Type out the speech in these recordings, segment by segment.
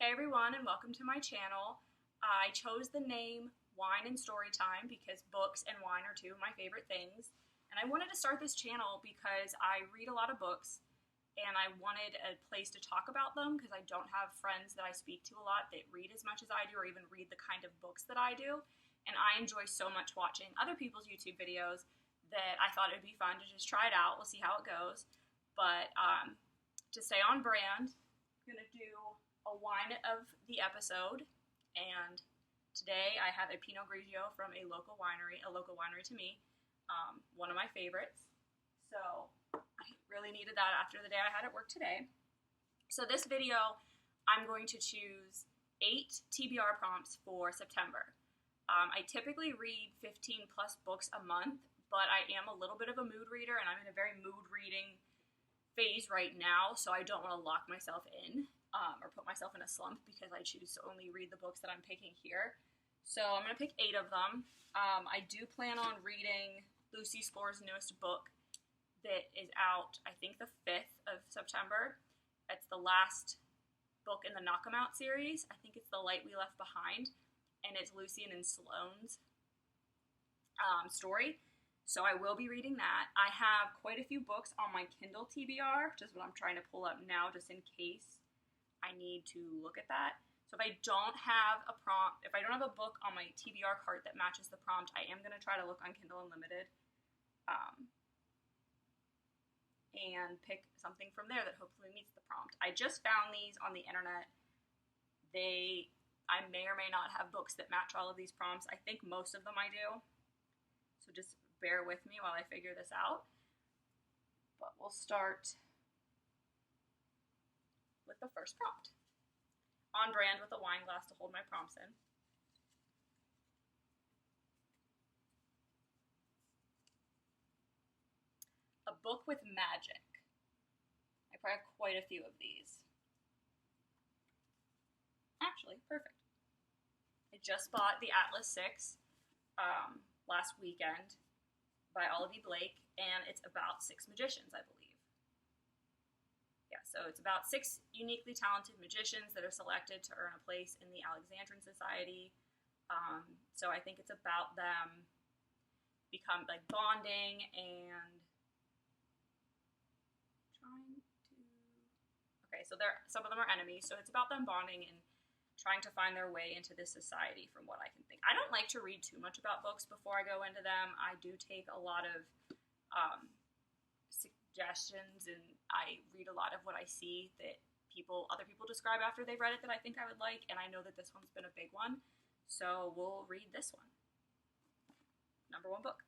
Hey everyone, and welcome to my channel. I chose the name Wine and Storytime because books and wine are two of my favorite things. And I wanted to start this channel because I read a lot of books and I wanted a place to talk about them because I don't have friends that I speak to a lot that read as much as I do or even read the kind of books that I do. And I enjoy so much watching other people's YouTube videos that I thought it would be fun to just try it out. We'll see how it goes. But to stay on brand, I'm going to do a wine of the episode, and today I have a Pinot Grigio from a local winery to me, one of my favorites. So I really needed that after the day I had at work today. So this video, I'm going to choose 8 TBR prompts for September. I typically read 15 plus books a month, but I am a little bit of a mood reader, and I'm in a very mood reading phase right now, so I don't want to lock myself in or put myself in a slump because I choose to only read the books that I'm picking here. So I'm going to pick 8 of them. I do plan on reading Lucy Spore's newest book that is out, I think, the 5th of September. It's the last book in the Knock 'Em Out series. I think it's The Light We Left Behind, and it's Lucian and Sloane's story. So I will be reading that. I have quite a few books on my Kindle TBR, just what I'm trying to pull up now just in case I need to look at that. So if I don't have a prompt, if I don't have a book on my TBR cart that matches the prompt, I am going to try to look on Kindle Unlimited and pick something from there that hopefully meets the prompt. I just found these on the internet. I may or may not have books that match all of these prompts. I think most of them I do. So just bear with me while I figure this out. But we'll start with the first prompt. On brand with a wine glass to hold my prompts in. A book with magic. I probably have quite a few of these. Actually, perfect. I just bought the Atlas 6 last weekend by Olivia Blake, and it's about 6 magicians, I believe. Yeah, so it's about 6 uniquely talented magicians that are selected to earn a place in the Alexandrian Society. So I think it's about them bonding and trying to. Okay, so some of them are enemies, so it's about them bonding and trying to find their way into this society, from what I can think. I don't like to read too much about books before I go into them. I do take a lot of suggestions, and I read a lot of what I see that other people describe after they've read it that I think I would like, and I know that this one's been a big one, so we'll read this one. Number 1 book.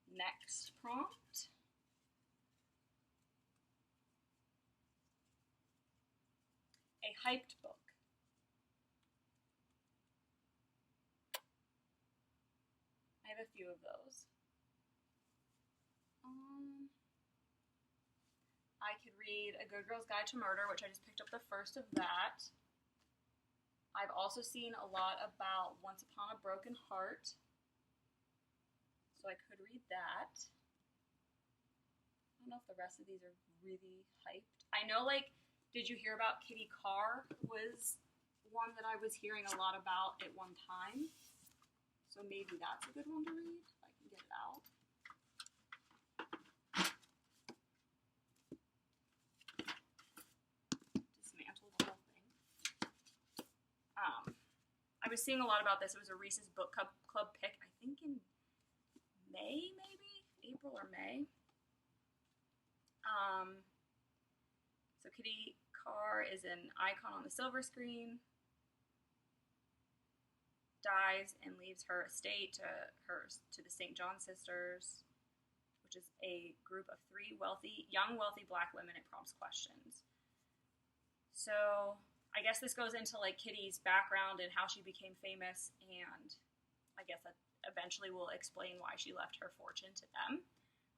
Next prompt. A hyped book. I have a few of those. I could read A Good Girl's Guide to Murder, which I just picked up the first of that. I've also seen a lot about Once Upon a Broken Heart, so I could read that. I don't know if the rest of these are really hyped. I know, did you hear about Kitty Carr was one that I was hearing a lot about at one time, so maybe that's a good one to read, if I can get it out. I was seeing a lot about this. It was a Reese's Book Club pick, I think in May, maybe? April or May. So Kitty Carr is an icon on the silver screen. Dies and leaves her estate to the St. John Sisters, which is a group of 3 young wealthy black women. It prompts questions. So I guess this goes into Kitty's background and how she became famous, and I guess that eventually will explain why she left her fortune to them.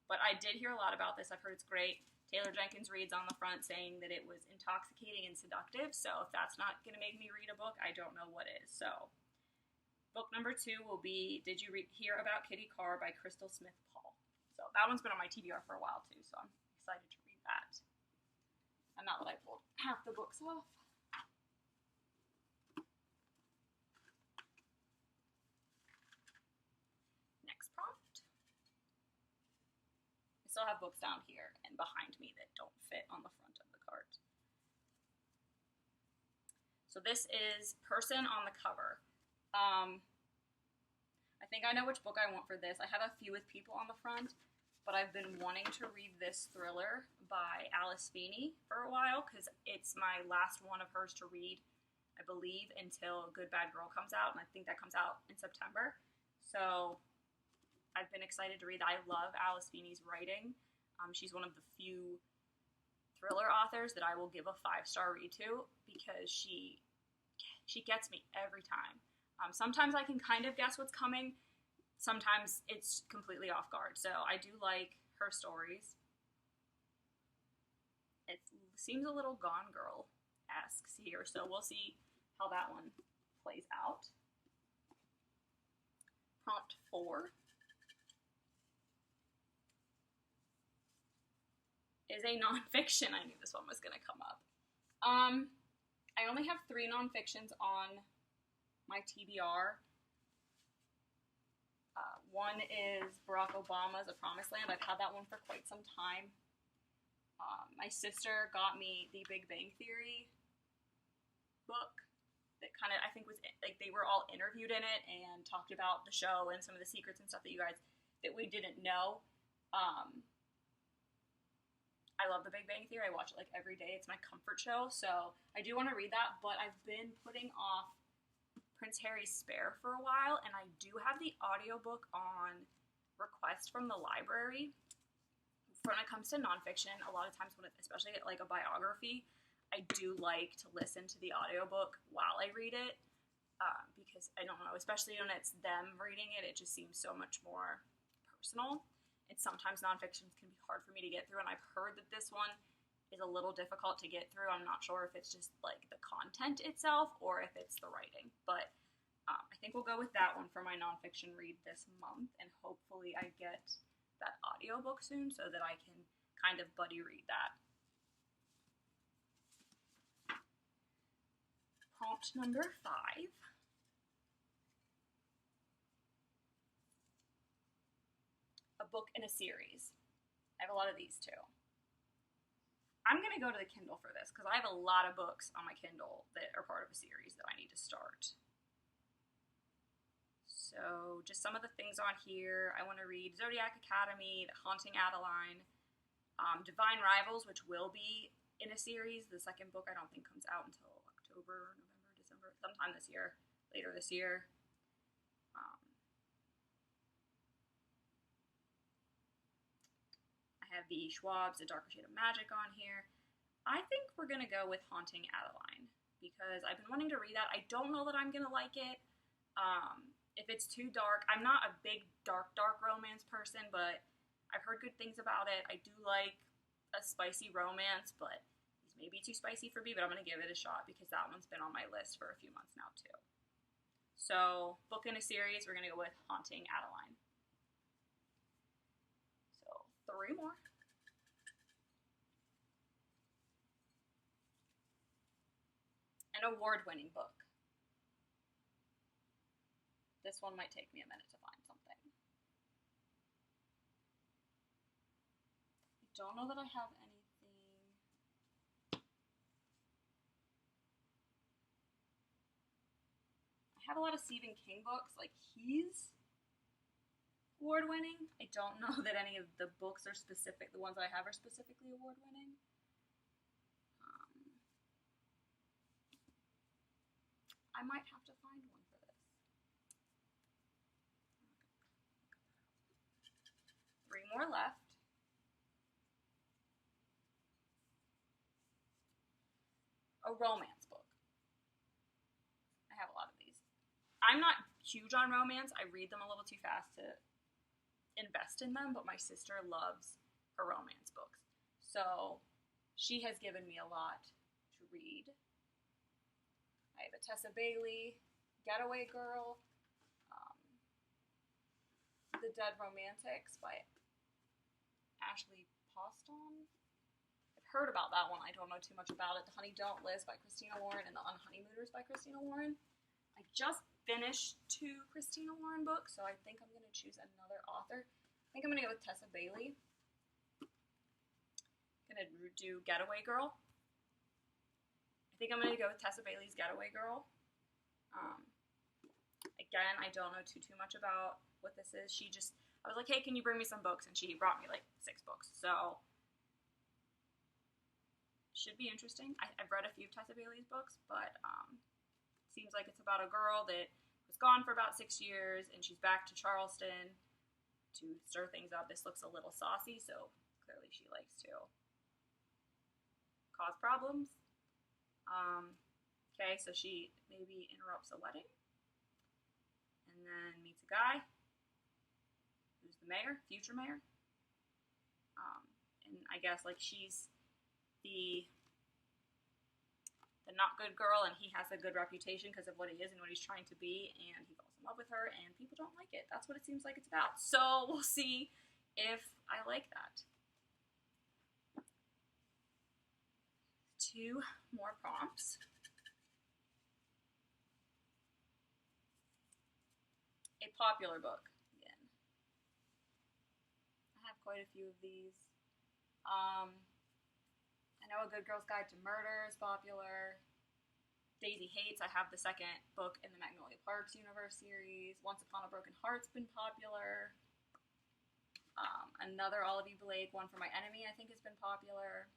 But I did hear a lot about this. I've heard it's great. Taylor Jenkins Reid's on the front saying that it was intoxicating and seductive, so if that's not going to make me read a book, I don't know what is. So book number 2 will be Did You Hear About Kitty Carr by Crystal Smith Paul. So that one's been on my TBR for a while too, so I'm excited to read that. And not that I pulled half the books off. Next prompt. I still have books down here and behind me that don't fit on the front of the cart. So this is person on the cover. I think I know which book I want for this. I have a few with people on the front, but I've been wanting to read this thriller by Alice Feeney for a while because it's my last one of hers to read, I believe, until Good Bad Girl comes out, and I think that comes out in September. So I've been excited to read that. I love Alice Feeney's writing. She's one of the few thriller authors that I will give a 5-star read to because she gets me every time. Sometimes I can kind of guess what's coming. Sometimes it's completely off guard. So I do like her stories. It seems a little Gone Girl-esque here, so we'll see how that one plays out. Prompt 4 is a nonfiction. I knew this one was going to come up. I only have 3 nonfictions on my TBR. One is Barack Obama's A Promised Land. I've had that one for quite some time. My sister got me the Big Bang Theory book that kind of, I think, was like they were all interviewed in it and talked about the show and some of the secrets and stuff that we didn't know. I love the Big Bang Theory. I watch it like every day. It's my comfort show. So I do want to read that, but I've been putting off Prince Harry's Spare for a while, and I do have the audiobook on request from the library. When it comes to nonfiction, a lot of times, especially like a biography, I do like to listen to the audiobook while I read it, because I don't know, especially when it's them reading it, it just seems so much more personal. And sometimes nonfictions can be hard for me to get through, and I've heard that this one is a little difficult to get through. I'm not sure if it's just like the content itself or if it's the writing, but I think we'll go with that one for my nonfiction read this month, and hopefully I get that audiobook soon so that I can kind of buddy read that. Prompt number 5. A book in a series. I have a lot of these too. I'm going to go to the Kindle for this because I have a lot of books on my Kindle that are part of a series that I need to start. So just some of the things on here. I want to read Zodiac Academy, The Haunting Adeline, Divine Rivals, which will be in a series. The second book I don't think comes out until October, November, December, sometime this year, later this year. I have the Schwab's A Darker Shade of Magic on here. I think we're going to go with Haunting Adeline because I've been wanting to read that. I don't know that I'm going to like it. If it's too dark, I'm not a big dark romance person, but I've heard good things about it. I do like a spicy romance, but these may be too spicy for me, but I'm going to give it a shot because that one's been on my list for a few months now too. So, book in a series, we're going to go with Haunting Adeline. So, 3 more. An award-winning book. This one might take me a minute to find something. I don't know that I have anything. I have a lot of Stephen King books. Like, he's award-winning. I don't know that any of the books are specific. The ones I have are specifically award-winning. I might have to find one for this. 3 more left. A romance book. I have a lot of these. I'm not huge on romance. I read them a little too fast to invest in them, but my sister loves her romance books. So she has given me a lot to read. I have a Tessa Bailey, Getaway Girl, The Dead Romantics by Ashley Poston. I've heard about that one. I don't know too much about it. The Honey Don't List by Christina Lauren and The Unhoneymooners by Christina Lauren. I just finished 2 Christina Lauren books, so I think I'm going to choose another author. I think I'm going to go with Tessa Bailey. I'm going to do Getaway Girl. I think I'm going to go with Tessa Bailey's Getaway Girl. Again, I don't know too much about what this is. I was like, hey, can you bring me some books? And she brought me like 6 books. So, should be interesting. I've read a few of Tessa Bailey's books, but seems like it's about a girl that was gone for about 6 years, and she's back to Charleston to stir things up. This looks a little saucy, so clearly she likes to cause problems. Okay, so she maybe interrupts a wedding, and then meets a guy who's the mayor, future mayor. And I guess like she's the not good girl, and he has a good reputation because of what he is and what he's trying to be, and he falls in love with her, and people don't like it. That's what it seems like it's about. So we'll see if I like that. 2 more prompts. A popular book, again. I have quite a few of these. I know A Good Girl's Guide to Murder is popular. Daisy Hates, I have the 2nd book in the Magnolia Parks universe series. Once Upon a Broken Heart's been popular. Another Olivia Blake, One for My Enemy, I think has been popular.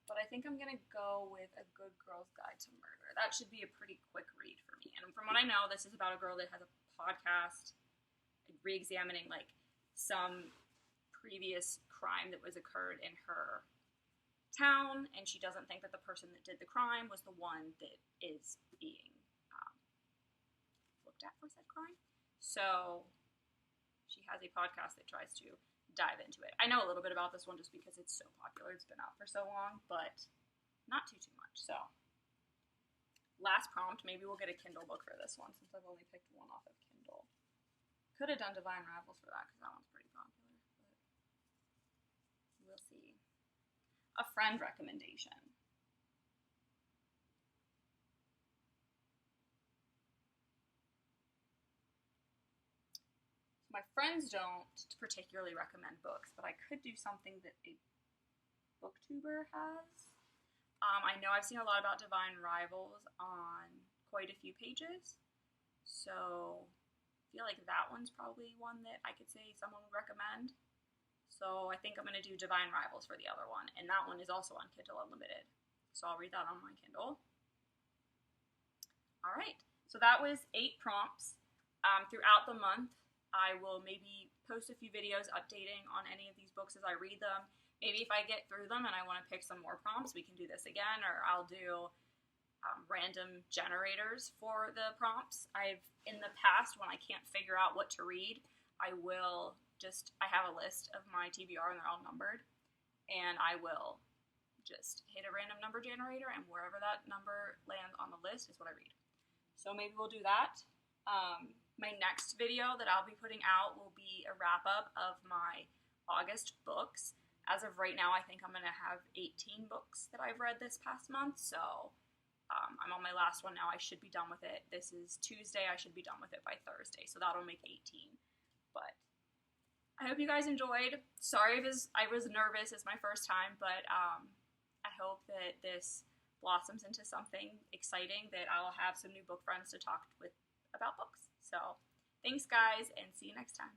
But I think I'm going to go with A Good Girl's Guide to Murder. That should be a pretty quick read for me. And from what I know, this is about a girl that has a podcast re-examining like some previous crime that was occurred in her town, and she doesn't think that the person that did the crime was the one that is being looked at for said crime. So she has a podcast that tries to dive into it. I know a little bit about this one just because it's so popular. It's been out for so long, but not too much. So last prompt, maybe we'll get a Kindle book for this one since I've only picked one off of Kindle. Could have done Divine Rivals for that because that one's pretty popular, but we'll see. A friend recommendation. My friends don't particularly recommend books, but I could do something that a booktuber has. I know I've seen a lot about Divine Rivals on quite a few pages, so I feel like that one's probably one that I could say someone would recommend. So I think I'm going to do Divine Rivals for the other one, and that one is also on Kindle Unlimited. So I'll read that on my Kindle. All right, so that was 8 prompts. Throughout the month, I will maybe post a few videos updating on any of these books as I read them. Maybe if I get through them and I want to pick some more prompts, we can do this again, or I'll do random generators for the prompts. In the past, when I can't figure out what to read, I have a list of my TBR and they're all numbered, and I will just hit a random number generator, and wherever that number lands on the list is what I read. So maybe we'll do that. My next video that I'll be putting out will be a wrap-up of my August books. As of right now, I think I'm going to have 18 books that I've read this past month, so I'm on my last one now. I should be done with it. This is Tuesday. I should be done with it by Thursday, so that'll make 18. But I hope you guys enjoyed. Sorry if I was nervous. It's my first time, but I hope that this blossoms into something exciting, that I'll have some new book friends to talk with about books. So thanks, guys, and see you next time.